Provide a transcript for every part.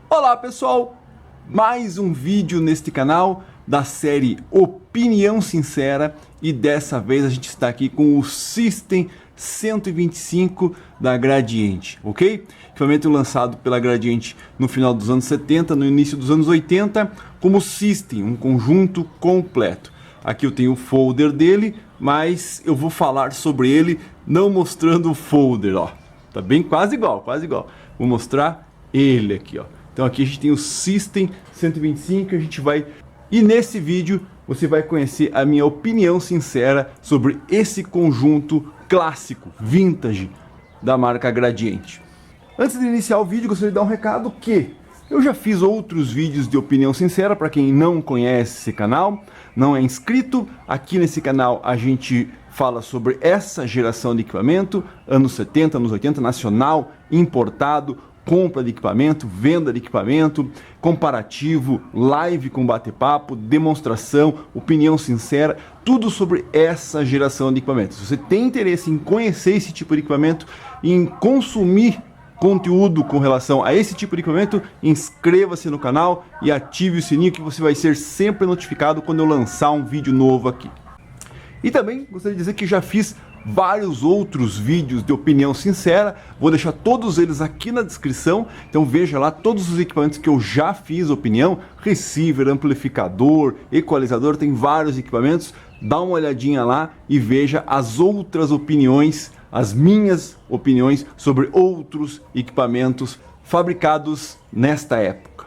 Olá pessoal, mais um vídeo neste canal da série Opinião Sincera e dessa vez a gente está aqui com o System 125 da Gradiente, ok? Equipamento lançado pela Gradiente no final dos anos 70, no início dos anos 80, como System, um conjunto completo. Aqui eu tenho o folder dele, mas eu vou falar sobre ele não mostrando o folder, ó. Tá bem quase igual. Vou mostrar ele aqui, ó. Então aqui a gente tem o System 125, a gente vai... E nesse vídeo você vai conhecer a minha opinião sincera sobre esse conjunto clássico, vintage, da marca Gradiente. Antes de iniciar o vídeo, gostaria de dar um recado que eu já fiz outros vídeos de opinião sincera, para quem não conhece esse canal, não é inscrito. Aqui nesse canal a gente fala sobre essa geração de equipamento, anos 70, anos 80, nacional, importado, compra de equipamento, venda de equipamento, comparativo, live com bate-papo, demonstração, opinião sincera, tudo sobre essa geração de equipamentos. Se você tem interesse em conhecer esse tipo de equipamento, em consumir conteúdo com relação a esse tipo de equipamento, inscreva-se no canal e ative o sininho que você vai ser sempre notificado quando eu lançar um vídeo novo aqui. E também gostaria de dizer que já fiz vários outros vídeos de opinião sincera, vou deixar todos eles aqui na descrição, então veja lá todos os equipamentos que eu já fiz opinião, receiver, amplificador, equalizador, tem vários equipamentos, dá uma olhadinha lá e veja as outras opiniões, as minhas opiniões sobre outros equipamentos fabricados nesta época.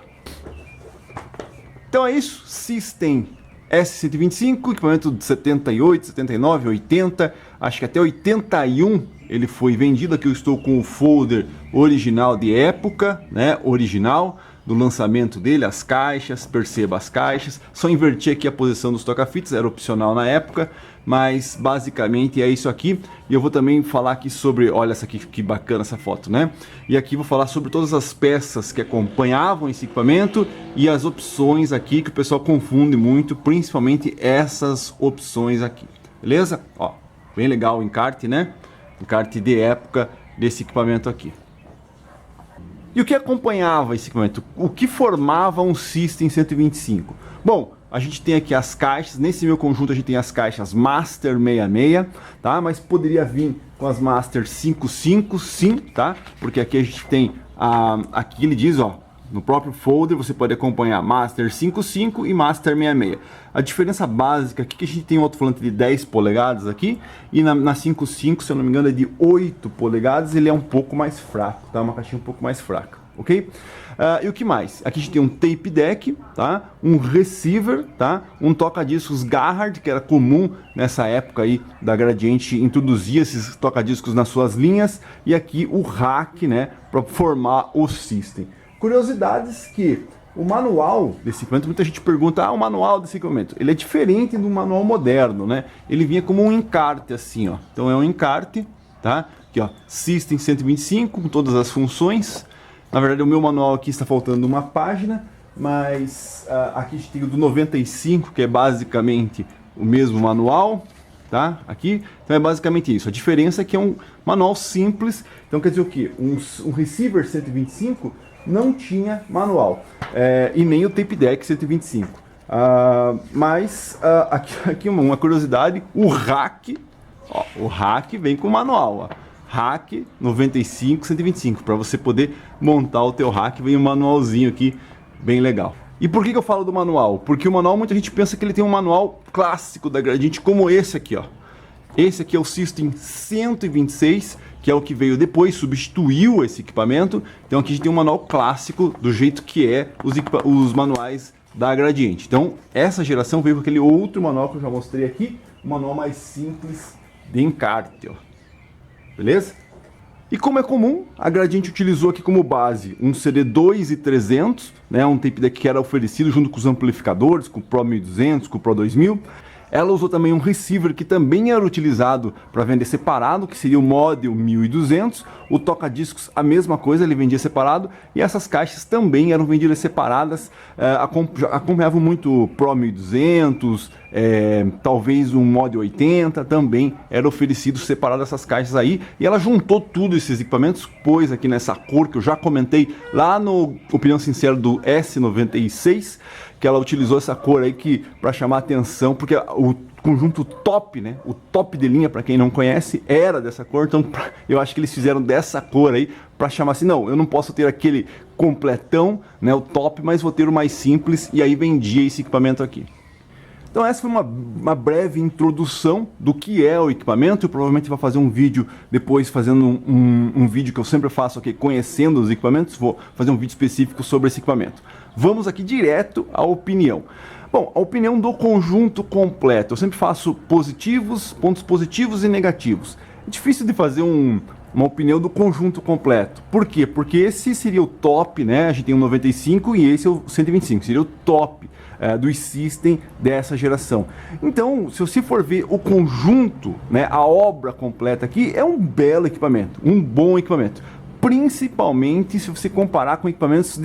Então é isso, System S125, equipamento de 78, 79, 80, acho que até 81 ele foi vendido. Aqui eu estou com o folder original de época, né, original, do lançamento dele, as caixas, perceba as caixas. Só inverti aqui a posição dos toca-fitas, era opcional na época, mas basicamente é isso aqui. E eu vou também falar aqui sobre, olha essa aqui, que bacana essa foto, né? E aqui vou falar sobre todas as peças que acompanhavam esse equipamento e as opções aqui que o pessoal confunde muito, principalmente essas opções aqui, beleza? Ó, bem legal o encarte, né? Encarte de época desse equipamento aqui. E o que acompanhava esse equipamento? O que formava um System 125? Bom, a gente tem aqui as caixas, nesse meu conjunto a gente tem as caixas Master 66, tá? Mas poderia vir com as Master 55, sim, tá? Porque aqui a gente tem, aqui ele diz, ó, no próprio folder você pode acompanhar Master 55 e Master 66. A diferença básica aqui é que a gente tem um alto-falante de 10 polegadas aqui, e na 55, se eu não me engano, é de 8 polegadas, ele é um pouco mais fraco, tá? Uma caixinha um pouco mais fraca, ok? E o que mais? Aqui a gente tem um tape deck, tá? Um receiver, tá? Um toca-discos Garrard, que era comum nessa época aí da Gradiente, introduzia esses toca-discos nas suas linhas, e aqui o rack, né? Para formar o System. Curiosidades que o manual desse equipamento, muita gente pergunta, o manual desse equipamento, ele é diferente do manual moderno, né? Ele vinha como um encarte assim, ó. Então é um encarte, tá? Aqui, ó, System 125 com todas as funções. Na verdade o meu manual aqui está faltando uma página, mas aqui a gente tem o do 95, que é basicamente o mesmo manual, tá? Aqui, então é basicamente isso. A diferença é que é um manual simples. Então quer dizer o que? Um receiver 125 não tinha manual, e nem o tape deck 125. Mas aqui uma curiosidade, o rack, ó, o rack vem com manual, ó. Rack 95, 125, para você poder montar o teu rack, vem um manualzinho aqui, bem legal. E por que eu falo do manual? Porque o manual, muita gente pensa que ele tem um manual clássico da Gradiente, como esse aqui, ó. Esse aqui é o System 126, que é o que veio depois, substituiu esse equipamento. Então aqui a gente tem um manual clássico, do jeito que é os manuais da Gradiente. Então essa geração veio com aquele outro manual que eu já mostrei aqui, um manual mais simples de encarte, ó. Beleza? E como é comum, a Gradiente utilizou aqui como base um CD2300, né, um tape deck que era oferecido junto com os amplificadores, com o Pro 1200, com o Pro 2000. Ela usou também um receiver que também era utilizado para vender separado, que seria o Model 1200. O toca-discos, a mesma coisa, ele vendia separado. E essas caixas também eram vendidas separadas. Acompanhavam muito Pro 1200, talvez um Mod 80 também era oferecido separado dessas caixas aí, e ela juntou tudo esses equipamentos, pôs aqui nessa cor que eu já comentei lá no Opinião Sincera do S96, que ela utilizou essa cor aí para chamar atenção, porque o conjunto top, né, o top de linha, para quem não conhece, era dessa cor, então eu acho que eles fizeram dessa cor aí para chamar assim, não, eu não posso ter aquele completão, né, o top, mas vou ter o mais simples, e aí vendia esse equipamento aqui. Então essa foi uma breve introdução do que é o equipamento. Eu provavelmente vou fazer um vídeo depois, fazendo um vídeo que eu sempre faço aqui, conhecendo os equipamentos, vou fazer um vídeo específico sobre esse equipamento. Vamos aqui direto à opinião. Bom, a opinião do conjunto completo. Eu sempre faço pontos positivos e negativos. É difícil de fazer uma opinião do conjunto completo. Por quê? Porque esse seria o top, né? A gente tem o 95 e esse é o 125, seria o top dos system dessa geração. Então, se você for ver o conjunto, né, a obra completa aqui, é um belo equipamento, um bom equipamento. Principalmente se você comparar com equipamentos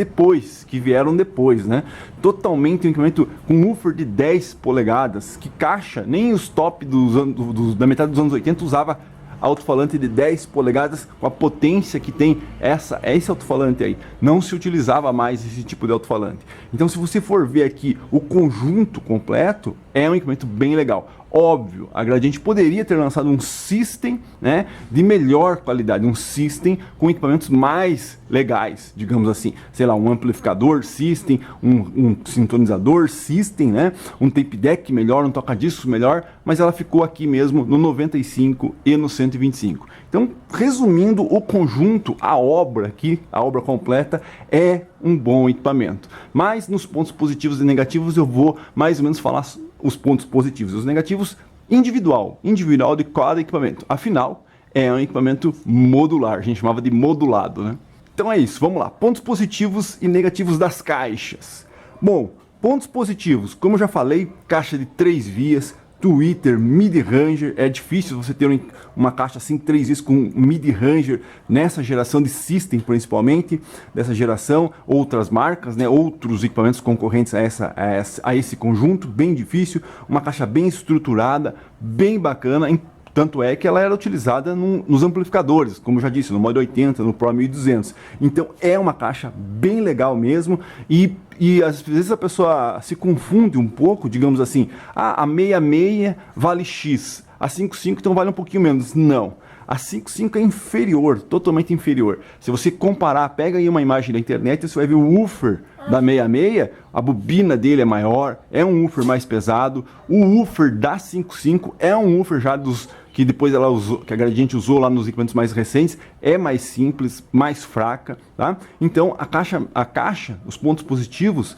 que vieram depois, né? Totalmente um equipamento com woofer de 10 polegadas, que caixa, nem os top da metade dos anos 80 usava alto-falante de 10 polegadas com a potência que tem esse alto-falante aí. Não se utilizava mais esse tipo de alto-falante. Então, se você for ver aqui o conjunto completo, é um equipamento bem legal. Óbvio, a Gradiente poderia ter lançado um system, né, de melhor qualidade, um system com equipamentos mais legais, digamos assim, sei lá, um amplificador system, um sintonizador system, né, um tape deck melhor, um toca-discos melhor, mas ela ficou aqui mesmo no 95 e no 125. Então, resumindo o conjunto, a obra aqui, a obra completa, é um bom equipamento. Mas nos pontos positivos e negativos eu vou mais ou menos falar os pontos positivos e os negativos individual de cada equipamento. Afinal, é um equipamento modular, a gente chamava de modulado, né? Então é isso, vamos lá. Pontos positivos e negativos das caixas. Bom, pontos positivos, como eu já falei, caixa de 3 vias, tweeter, mid-ranger, é difícil você ter uma caixa assim 3 vias com mid-ranger nessa geração de system, principalmente, dessa geração, outras marcas, né, outros equipamentos concorrentes a esse conjunto, bem difícil, uma caixa bem estruturada, bem bacana, tanto é que ela era utilizada nos amplificadores, como eu já disse, no Mod 80, no Pro 1200. Então é uma caixa bem legal mesmo, e às vezes a pessoa se confunde um pouco, digamos assim, a 66 vale X, a 55 então vale um pouquinho menos. Não, a 55 é inferior, totalmente inferior. Se você comparar, pega aí uma imagem da internet, você vai ver o woofer da 66, a bobina dele é maior, é um woofer mais pesado. O woofer da 55 é um woofer já que depois ela usou, que a Gradiente usou lá nos equipamentos mais recentes, é mais simples, mais fraca, tá? Então a caixa, os pontos positivos.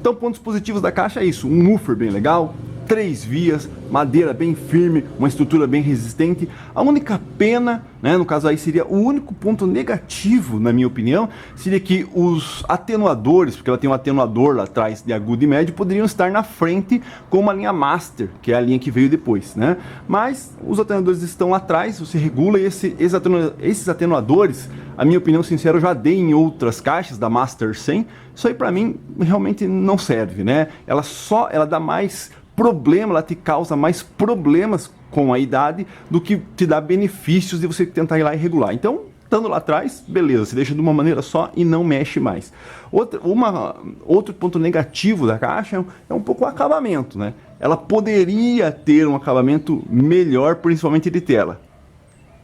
Então, pontos positivos da caixa é isso: um woofer bem legal, 3 vias, madeira bem firme, uma estrutura bem resistente. A única pena, né, no caso aí seria o único ponto negativo, na minha opinião, seria que os atenuadores, porque ela tem um atenuador lá atrás de agudo e médio, poderiam estar na frente com uma linha Master, que é a linha que veio depois, né? Mas os atenuadores estão lá atrás, você regula, e esses atenuadores, a minha opinião sincera, eu já dei em outras caixas da Master 100, isso aí pra mim realmente não serve, né? Ela dá mais problema, ela te causa mais problemas com a idade do que te dá benefícios de você tentar ir lá e regular. Então, estando lá atrás, beleza, você deixa de uma maneira só e não mexe mais. Outro ponto negativo da caixa é um pouco o acabamento, né? Ela poderia ter um acabamento melhor, principalmente de tela.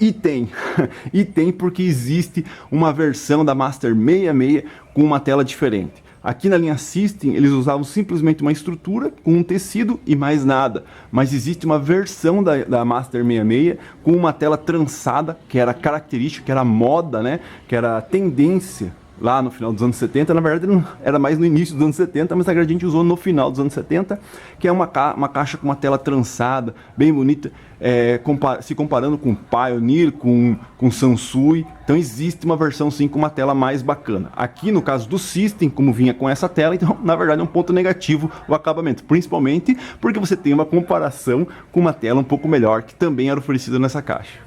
E tem, porque existe uma versão da Master 66 com uma tela diferente. Aqui na linha System, eles usavam simplesmente uma estrutura com um tecido e mais nada. Mas existe uma versão da Master 66 com uma tela trançada, que era característica, que era moda, né? Que era tendência lá no final dos anos 70, na verdade não era mais no início dos anos 70, mas a Gradiente usou no final dos anos 70, que é uma caixa com uma tela trançada, bem bonita, se comparando com Pioneer, com Sansui. Então existe uma versão sim com uma tela mais bacana. Aqui no caso do System, como vinha com essa tela, então na verdade é um ponto negativo o acabamento, principalmente porque você tem uma comparação com uma tela um pouco melhor, que também era oferecida nessa caixa.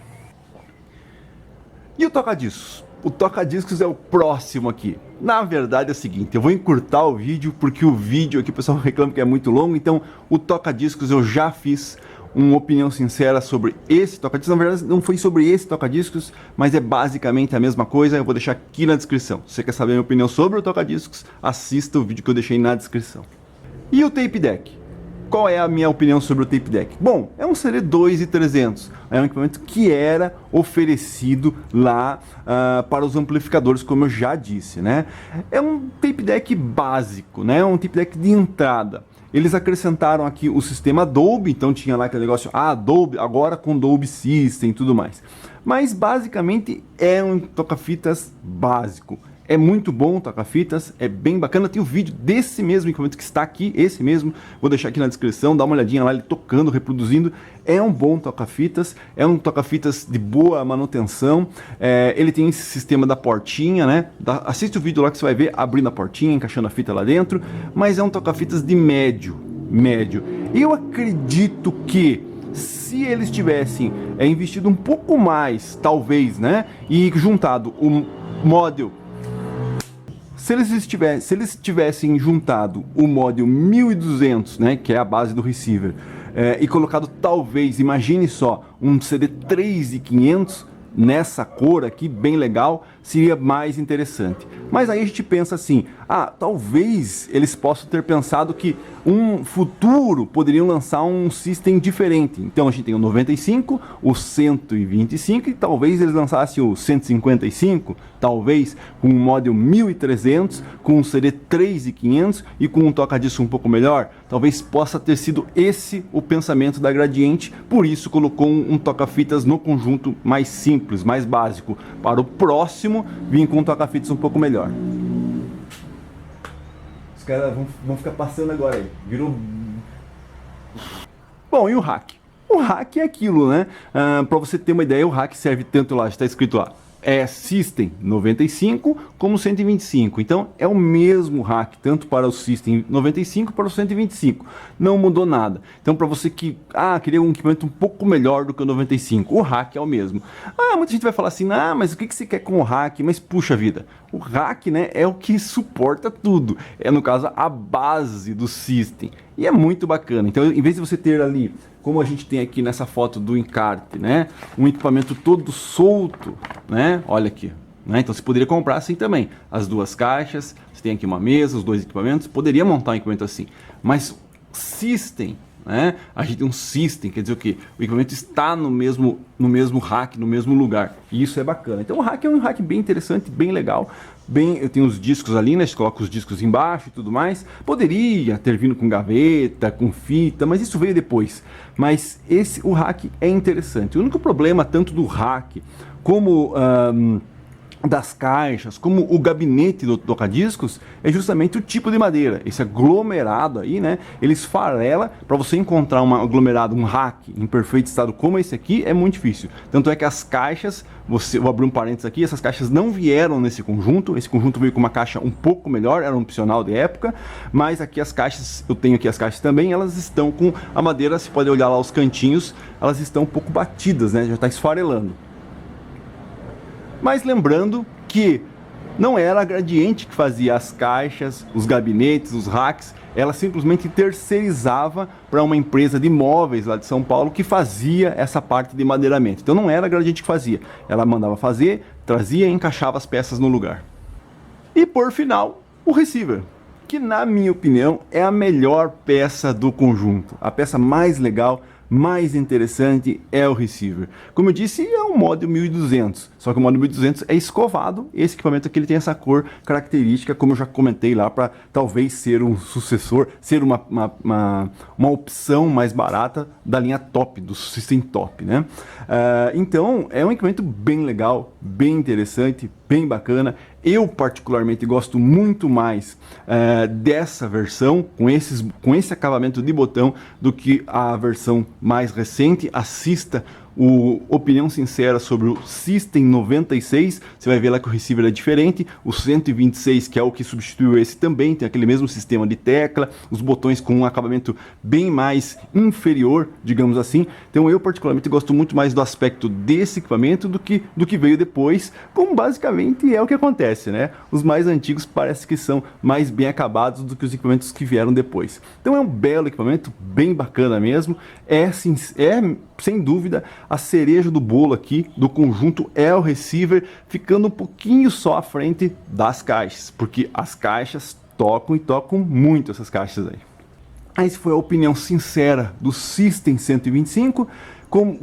E o toca-discos? o toca-discos é o próximo aqui. Na verdade é o seguinte, eu vou encurtar o vídeo, porque o vídeo aqui o pessoal reclama que é muito longo, então o toca-discos eu já fiz uma opinião sincera sobre esse toca-discos. Na verdade não foi sobre esse toca-discos, mas é basicamente a mesma coisa, eu vou deixar aqui na descrição. Se você quer saber a minha opinião sobre o toca-discos, assista o vídeo que eu deixei na descrição. E o tape deck? Qual é a minha opinião sobre o tape deck? Bom, é um CD 2300, é um equipamento que era oferecido lá para os amplificadores, como eu já disse, né? É um tape deck básico, né? Um tape deck de entrada. Eles acrescentaram aqui o sistema Dolby, então tinha lá aquele negócio, Dolby, agora com Dolby System e tudo mais. Mas basicamente é um toca-fitas básico. É muito bom o toca-fitas, é bem bacana. Tem o vídeo desse mesmo equipamento que está aqui, esse mesmo, vou deixar aqui na descrição, dá uma olhadinha lá, ele tocando, reproduzindo. É um bom toca-fitas, é um toca-fitas de boa manutenção, ele tem esse sistema da portinha, né? Assiste o vídeo lá que você vai ver, abrindo a portinha, encaixando a fita lá dentro, mas é um toca-fitas de médio. Eu acredito que se eles tivessem investido um pouco mais, talvez, né? E juntado o model... Se eles tivessem juntado o model 1200, né, que é a base do receiver, e colocado talvez, imagine só, um CD 3500 nessa cor aqui, bem legal, seria mais interessante. Mas aí a gente pensa assim, talvez eles possam ter pensado que um futuro poderiam lançar um system diferente. Então a gente tem o 95, o 125 e talvez eles lançassem o 155, talvez com um model 1300, com um CD 3500 e com um toca-disco um pouco melhor. Talvez possa ter sido esse o pensamento da Gradiente, por isso colocou um toca-fitas no conjunto mais simples, mais básico. Para o próximo, vir com um toca-fitas um pouco melhor. Os caras vão ficar passando agora aí. Virou... Bom, e o rack? O rack é aquilo, né? Para você ter uma ideia, o rack serve tanto lá, está escrito lá, System 95 como 125, então é o mesmo rack, tanto para o System 95 para o 125, não mudou nada. Então para você que queria um equipamento um pouco melhor do que o 95, o rack é o mesmo. Muita gente vai falar assim, mas o que você quer com o rack? Mas puxa vida, o rack, né, é o que suporta tudo, é no caso a base do System, e é muito bacana. Então em vez de você ter ali, como a gente tem aqui nessa foto do encarte, né, um equipamento todo solto, né, olha aqui, né, então você poderia comprar assim também, as duas caixas, você tem aqui uma mesa, os dois equipamentos, poderia montar um equipamento assim, mas System, né, a gente tem um System, quer dizer o que? O equipamento está no mesmo rack, no mesmo lugar, e isso é bacana. Então o rack é um rack bem interessante, bem legal, eu tenho os discos ali, né, você coloca os discos embaixo e tudo mais, poderia ter vindo com gaveta, com fita, mas isso veio depois. Mas o rack é interessante. O único problema tanto do rack como das caixas, como o gabinete do toca-discos, é justamente o tipo de madeira. Esse aglomerado aí, né, ele esfarela. Para você encontrar um aglomerado, um rack em perfeito estado como esse aqui, é muito difícil. Tanto é que as caixas, vou abrir um parênteses aqui, essas caixas não vieram nesse conjunto. Esse conjunto veio com uma caixa um pouco melhor, era um opcional de época, mas aqui as caixas, eu tenho aqui as caixas também, elas estão com a madeira, você pode olhar lá os cantinhos, elas estão um pouco batidas, né, já está esfarelando. Mas lembrando que não era a Gradiente que fazia as caixas, os gabinetes, os racks, ela simplesmente terceirizava para uma empresa de móveis lá de São Paulo que fazia essa parte de madeiramento. Então não era a Gradiente que fazia, ela mandava fazer, trazia e encaixava as peças no lugar. E por final, o receiver, que na minha opinião é a melhor peça do conjunto, a peça mais legal, mais interessante é o receiver. Como eu disse, é um model 1200, só que o model 1200 é escovado. Esse equipamento aqui ele tem essa cor característica, como eu já comentei lá, para talvez ser um sucessor, ser uma opção mais barata da linha top, do System Top, né? Então é um equipamento bem legal, bem interessante, bem bacana. Eu particularmente gosto muito mais dessa versão, com esse acabamento de botão, do que a versão mais recente. Assista opinião sincera sobre o System 96, você vai ver lá que o receiver é diferente, o 126, que é o que substituiu esse, também tem aquele mesmo sistema de tecla, os botões com um acabamento bem mais inferior, digamos assim. Então eu particularmente gosto muito mais do aspecto desse equipamento do que veio depois, como basicamente é o que acontece, né? Os mais antigos parece que são mais bem acabados do que os equipamentos que vieram depois. Então é um belo equipamento, bem bacana mesmo, é sem dúvida a cereja do bolo aqui do conjunto é o receiver, ficando um pouquinho só à frente das caixas, porque as caixas tocam e tocam muito, essas caixas aí. Essa foi a opinião sincera do System 125.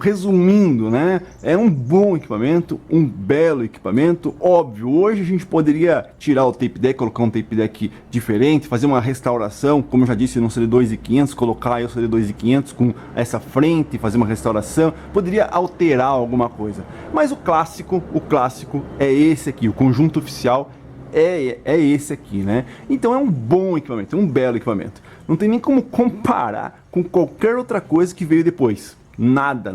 Resumindo, né, é um bom equipamento, um belo equipamento. Óbvio, hoje a gente poderia tirar o tape deck, colocar um tape deck diferente, fazer uma restauração, como eu já disse no CD2500, colocar aí o CD2500 com essa frente, fazer uma restauração, poderia alterar alguma coisa. Mas o clássico é esse aqui, o conjunto oficial é esse aqui, né? Então é um bom equipamento, é um belo equipamento. Não tem nem como comparar com qualquer outra coisa que veio depois. Nada.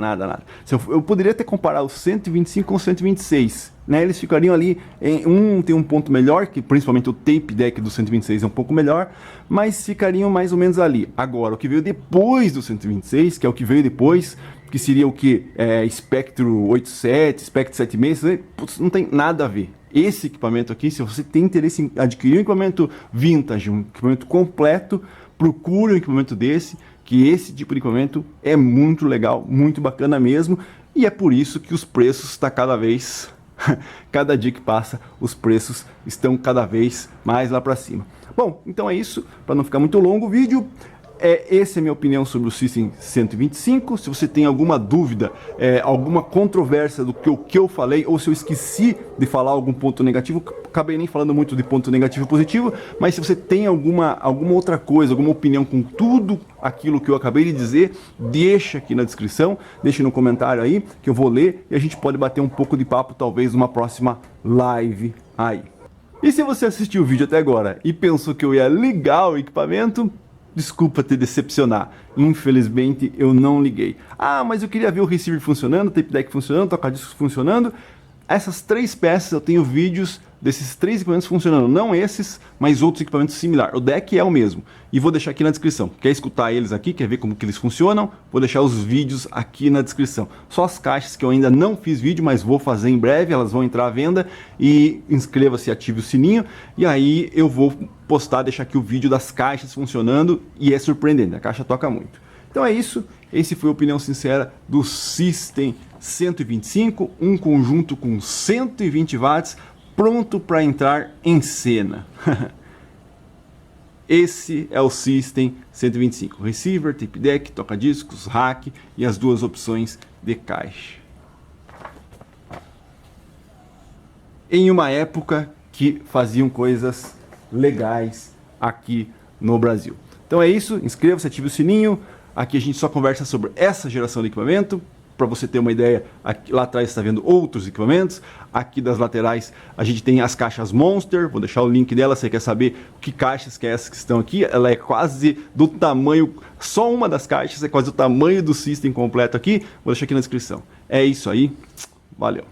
Eu poderia até comparar o 125 com o 126, né? Eles ficariam ali, tem um ponto melhor, que principalmente o tape deck do 126 é um pouco melhor, mas ficariam mais ou menos ali. Agora, o que veio depois do 126, que é o que veio depois, que seria o que? Spectrum 87, Spectrum 76, putz, não tem nada a ver. Esse equipamento aqui, se você tem interesse em adquirir um equipamento vintage, um equipamento completo, procure um equipamento desse, que esse tipo de equipamento é muito legal, muito bacana mesmo, e é por isso que os preços estão cada dia que passa, os preços estão cada vez mais lá para cima. Bom, então é isso, para não ficar muito longo o vídeo. Essa é a minha opinião sobre o System 125. Se você tem alguma dúvida, alguma controvérsia do que eu falei, ou se eu esqueci de falar algum ponto negativo, acabei nem falando muito de ponto negativo e positivo, mas se você tem alguma outra coisa, alguma opinião com tudo aquilo que eu acabei de dizer, deixa aqui na descrição, deixa no comentário aí, que eu vou ler e a gente pode bater um pouco de papo, talvez numa próxima live aí. E se você assistiu o vídeo até agora e pensou que eu ia ligar o equipamento, desculpa te decepcionar, infelizmente eu não liguei. Ah, mas eu queria ver o receiver funcionando, o tape deck funcionando, o toca-discos funcionando. Essas três peças eu tenho vídeos desses três equipamentos funcionando, não esses, mas outros equipamentos similares. O deck é o mesmo e vou deixar aqui na descrição. Quer escutar eles aqui, quer ver como que eles funcionam? Vou deixar os vídeos aqui na descrição. Só as caixas que eu ainda não fiz vídeo, mas vou fazer em breve, elas vão entrar à venda. E inscreva-se e ative o sininho e aí eu vou postar, deixar aqui o vídeo das caixas funcionando e é surpreendente, a caixa toca muito. Então é isso, esse foi a opinião sincera do System 125, um conjunto com 120 watts, pronto para entrar em cena. Esse é o System 125, receiver, tape deck, toca-discos, rack e as duas opções de caixa. Em uma época que faziam coisas legais aqui no Brasil. Então é isso, inscreva-se, ative o sininho. Aqui a gente só conversa sobre essa geração de equipamento. Para você ter uma ideia, aqui, lá atrás está vendo outros equipamentos. Aqui das laterais a gente tem as caixas Monster. Vou deixar o link dela, você quer saber que caixas que é essas que estão aqui. Ela é quase do tamanho, só uma das caixas é quase o tamanho do System completo aqui. Vou deixar aqui na descrição. É isso aí, valeu.